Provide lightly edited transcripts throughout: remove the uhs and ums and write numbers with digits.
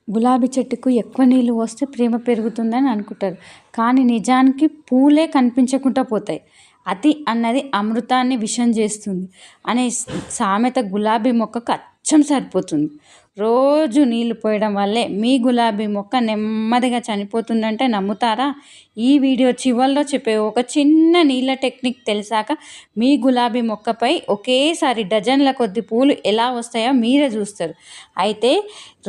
గులాబీ చెట్టుకు ఎక్కువ నీళ్ళు పోస్తే ప్రేమ పెరుగుతుందని అనుకుంటారు. కానీ నిజానికి పూలే కనిపించకుండా పోతాయి. అతి అన్నది అమృతాన్ని విషం చేస్తుంది అనే సామెత గులాబీ మొక్కకు అచ్చం సరిపోతుంది. రోజు నీళ్లు పోయడం వల్లే మీ గులాబీ మొక్క నెమ్మదిగా చనిపోతుందంటే నమ్ముతారా? ఈ వీడియో చివరిలో చెప్పే ఒక చిన్న నీళ్ళ టెక్నిక్ తెలిసాక మీ గులాబీ మొక్కపై ఒకేసారి డజన్ల కొద్ది పూలు ఎలా వస్తాయో మీరే చూస్తారు. అయితే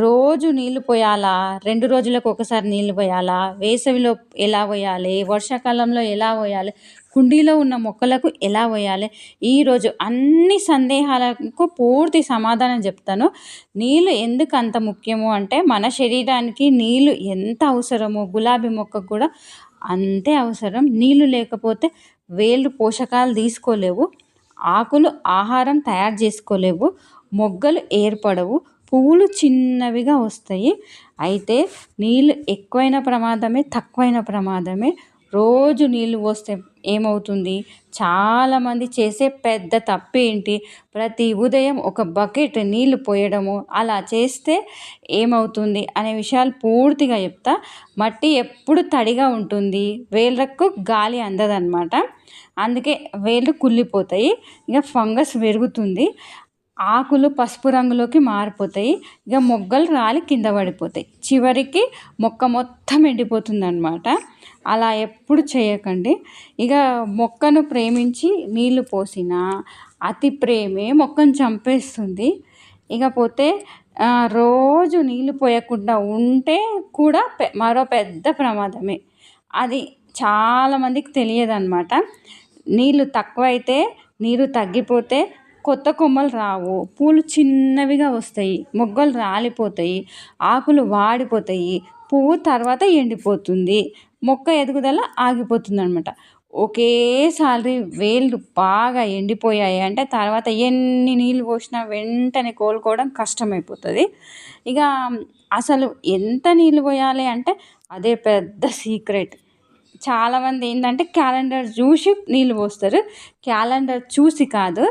రోజు నీళ్లు పోయాలా? 2 రోజులకు ఒకసారి నీళ్లు పోయాలా? వేసవిలో ఎలా పోయాలి? వర్షాకాలంలో ఎలా పోయాలి? కుండీలో ఉన్న మొక్కలకు ఎలా పోయాలి? ఈరోజు అన్ని సందేహాలకు పూర్తి సమాధానం చెప్తాను. నీళ్ళు ఎందుకు అంత ముఖ్యము అంటే, మన శరీరానికి నీళ్ళు ఎంత అవసరమో గులాబీ మొక్కకు కూడా అంతే అవసరం. నీళ్ళు లేకపోతే వేళ్ళు పోషకాలు తీసుకోలేవు, ఆకులు ఆహారం తయారు చేసుకోలేవు, మొగ్గలు ఏర్పడవు, పువ్వులు చిన్నవిగా వస్తాయి. అయితే నీళ్ళు ఎక్కువైన ప్రమాదమే, తక్కువైన ప్రమాదమే. రోజు నీళ్ళు పోస్తే ఏమవుతుంది? చాలామంది చేసే పెద్ద తప్పేంటి? ప్రతి ఉదయం ఒక బకెట్ నీళ్లు పోయడము. అలా చేస్తే ఏమవుతుంది అనే విషయాలు పూర్తిగా చెప్తా. మట్టి ఎప్పుడు తడిగా ఉంటుంది, వేళ్ళకు గాలి అందదన్నమాట. అందుకే వేళ్ళు కుళ్ళిపోతాయి, ఇక ఫంగస్ పెరుగుతుంది, ఆకులు పసుపు రంగులోకి మారిపోతాయి, ఇక మొగ్గలు రాలి కింద పడిపోతాయి, చివరికి మొక్క మొత్తం ఎండిపోతుంది అన్నమాట. అలా ఎప్పుడు చేయకండి. ఇక మొక్కను ప్రేమించి నీళ్లు పోసినా అతి ప్రేమే మొక్కను చంపేస్తుంది. ఇకపోతే రోజు నీళ్లు పోయకుండా ఉంటే కూడా మరో పెద్ద ప్రమాదమే. అది చాలామందికి తెలియదన్నమాట. నీళ్ళు తక్కువైతే, నీరు తగ్గిపోతే కొత్త కొమ్మలు రావు, పూలు చిన్నవిగా వస్తాయి, మొగ్గలు రాలిపోతాయి, ఆకులు వాడిపోతాయి, పువ్వు తర్వాత ఎండిపోతుంది, మొక్క ఎదుగుదల ఆగిపోతుంది అనమాట. ఒకేసారి వేళ్ళు బాగా ఎండిపోయాయి అంటే తర్వాత ఎన్ని నీళ్ళు పోసినా వెంటనే కోలుకోవడం కష్టమైపోతుంది. ఇక అసలు ఎంత నీళ్ళు పోయాలి అంటే అదే పెద్ద సీక్రెట్. చాలామంది ఏంటంటే క్యాలెండర్ చూసి నీళ్ళు పోస్తారు. క్యాలెండర్ చూసి కాదు,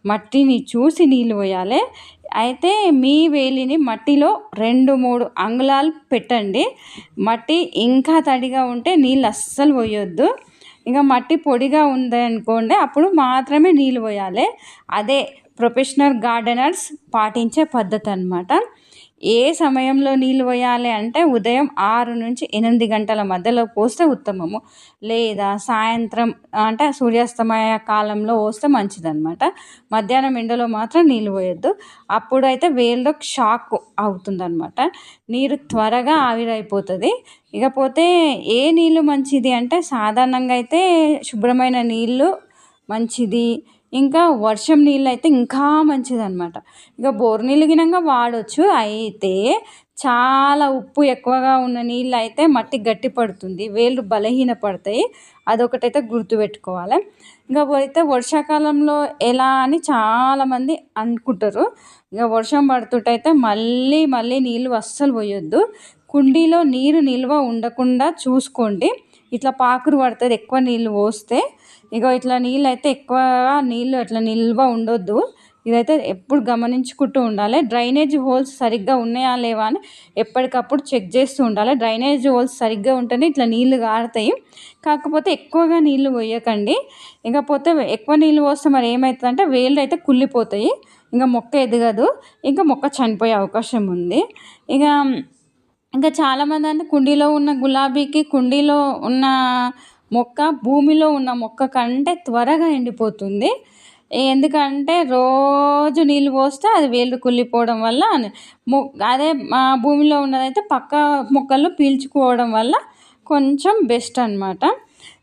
మట్టిని చూసి నీళ్ళు పోయాలి. అయితే మీ వేలిని మట్టిలో 2-3 అంగుళాలు పెట్టండి. మట్టి ఇంకా తడిగా ఉంటే నీళ్ళు అస్సలు పోయొద్దు. ఇంకా మట్టి పొడిగా ఉందనుకోండి, అప్పుడు మాత్రమే నీళ్ళు పోయాలి. అదే ప్రొఫెషనల్ గార్డెనర్స్ పాటించే పద్ధతి అన్నమాట. ఏ సమయంలో నీళ్ళు పోయాలి అంటే ఉదయం 6 నుంచి 8 గంటల మధ్యలో పోస్తే ఉత్తమము, లేదా సాయంత్రం అంటే సూర్యాస్తమయ కాలంలో పోస్తే మంచిదన్నమాట. మధ్యాహ్నం ఎండలో మాత్రం నీళ్ళు పోయొద్దు, అప్పుడైతే వేళ్ళకు షాక్ అవుతుందన్నమాట, నీరు త్వరగా ఆవిరైపోతుంది. ఇకపోతే ఏ నీళ్ళు మంచిది అంటే సాధారణంగా అయితే శుభ్రమైన నీళ్ళు మంచిది. ఇంకా వర్షం నీళ్ళు అయితే ఇంకా మంచిదన్నమాట. ఇక బోరు నీళ్ళు గినంగా వాడవచ్చు. అయితే చాలా ఉప్పు ఎక్కువగా ఉన్న నీళ్ళు అయితే మట్టి గట్టి పడుతుంది, వేళ్ళు బలహీన పడతాయి, అదొకటైతే గుర్తుపెట్టుకోవాలి. ఇంకా పోతే వర్షాకాలంలో ఎలా అని చాలామంది అనుకుంటారు. ఇక వర్షం పడుతుంటైతే మళ్ళీ మళ్ళీ నీళ్ళు అస్సలు పోయొద్దు. కుండీలో నీరు నిల్వ ఉండకుండా చూసుకోండి. ఇట్లా పాకురు పడుతుంది ఎక్కువ నీళ్ళు పోస్తే. ఇక ఇట్లా నీళ్ళు అయితే ఎక్కువగా నీళ్ళు అట్లా నిల్వ ఉండొద్దు. ఇదైతే ఎప్పుడు గమనించుకుంటూ ఉండాలి. డ్రైనేజ్ హోల్స్ సరిగ్గా ఉన్నాయా లేవా అని ఎప్పటికప్పుడు చెక్ చేస్తూ ఉండాలి. డ్రైనేజ్ హోల్స్ సరిగ్గా ఉంటేనే ఇట్లా నీళ్ళు కారుతాయి. కాకపోతే ఎక్కువగా నీళ్ళు పోయకండి. ఇకపోతే ఎక్కువ నీళ్ళు పోస్తే మరి ఏమవుతుందంటే వేళ్ళు అయితే కుళ్ళిపోతాయి, ఇంకా మొక్క ఎదగదు, ఇంకా మొక్క చనిపోయే అవకాశం ఉంది. ఇంకా చాలామంది అంటే కుండీలో ఉన్న గులాబీకి కుండీలో ఉన్న మొక్క భూమిలో ఉన్న మొక్క కంటే త్వరగా ఎండిపోతుంది. ఎందుకంటే రోజు నీళ్ళు పోస్తే అది వేళ్ళు కుళ్ళిపోవడం వల్ల, అదే భూమిలో ఉన్నదైతే పక్క మొక్కలు పీల్చుకోవడం వల్ల కొంచెం బెస్ట్ అన్నమాట.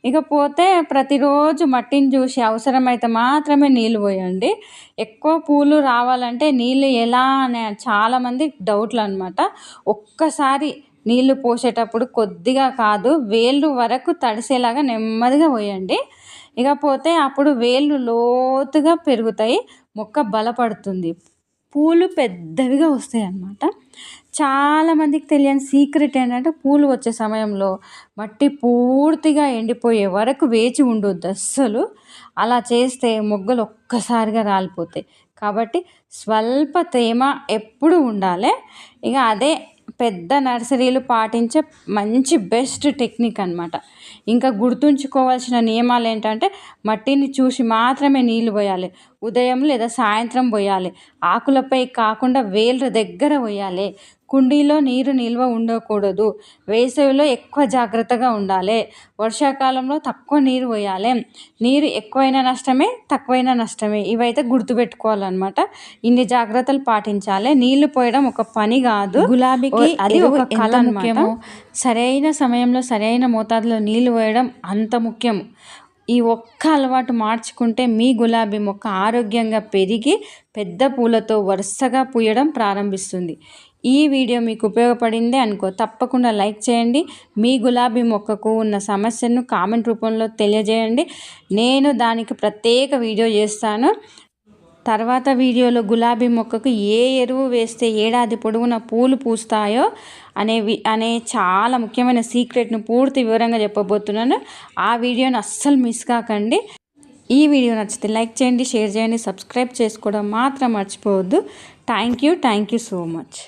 ఇకపోతే ప్రతిరోజు మట్టిని చూసి అవసరమైతే మాత్రమే నీళ్ళు పోయండి. ఎక్కువ పూలు రావాలంటే నీళ్ళు ఎలా అనే చాలామంది డౌట్లు అన్నమాట. ఒక్కసారి నీళ్ళు పోసేటప్పుడు కొద్దిగా కాదు, వేళ్ళు వరకు తడిసేలాగా నెమ్మదిగా పోయండి. ఇకపోతే అప్పుడు వేళ్ళు లోతుగా పెరుగుతాయి, మొక్క బలపడుతుంది, పూలు పెద్దవిగా వస్తాయి అన్నమాట. చాలామందికి తెలియని సీక్రెట్ ఏంటంటే పూలు వచ్చే సమయంలో మట్టి పూర్తిగా ఎండిపోయే వరకు వేచి ఉండొద్దు అస్సలు. అలా చేస్తే మొగ్గలు ఒక్కసారిగా రాలిపోతాయి. కాబట్టి స్వల్ప తేమ ఎప్పుడు ఉండాలి. ఇక అదే పెద్ద నర్సరీలు పాటించే మంచి బెస్ట్ టెక్నిక్ అన్నమాట. ఇంకా గుర్తుంచుకోవాల్సిన నియమాలు ఏంటంటే మట్టిని చూసి మాత్రమే నీళ్లు పోయాలి. ఉదయం లేదా సాయంత్రం పోయాలి. ఆకులపై కాకుండా వేళ్ళ దగ్గర పోయాలి. కుండీలో నీరు నిల్వ ఉండకూడదు. వేసవిలో ఎక్కువ జాగ్రత్తగా ఉండాలి. వర్షాకాలంలో తక్కువ నీరు పోయాలి. నీరు ఎక్కువైనా నష్టమే, తక్కువైనా నష్టమే. ఇవైతే గుర్తుపెట్టుకోవాలన్నమాట. ఇన్ని జాగ్రత్తలు పాటించాలి. నీళ్లు పోయడం ఒక పని కాదు, గులాబీకి అది ఒక కళ ముఖ్యము. సరైన సమయంలో సరైన మోతాదులో నీళ్లు పోయడం అంత ముఖ్యం. ఈ ఒక్క అలవాటు మార్చుకుంటే మీ గులాబీ మొక్క ఆరోగ్యంగా పెరిగి పెద్ద పూలతో వరుసగా పూయడం ప్రారంభిస్తుంది. ఈ వీడియో మీకు ఉపయోగపడిందే అనుకో, తప్పకుండా లైక్ చేయండి. మీ గులాబీ మొక్కకు ఉన్న సమస్యను కామెంట్ రూపంలో తెలియజేయండి. నేను దానికి ప్రత్యేక వీడియో చేస్తాను. తర్వాత వీడియోలో గులాబీ మొక్కకు ఏ ఎరువు వేస్తే ఏడాది పొడవునా పూలు పూస్తాయో అనే చాలా ముఖ్యమైన సీక్రెట్ను పూర్తి వివరంగా చెప్పబోతున్నాను. ఆ వీడియోని అస్సలు మిస్ కాకండి. ఈ వీడియో నచ్చితే లైక్ చేయండి, షేర్ చేయండి, సబ్స్క్రైబ్ చేసుకోవడం మాత్రం మర్చిపోవద్దు. Thank you so much.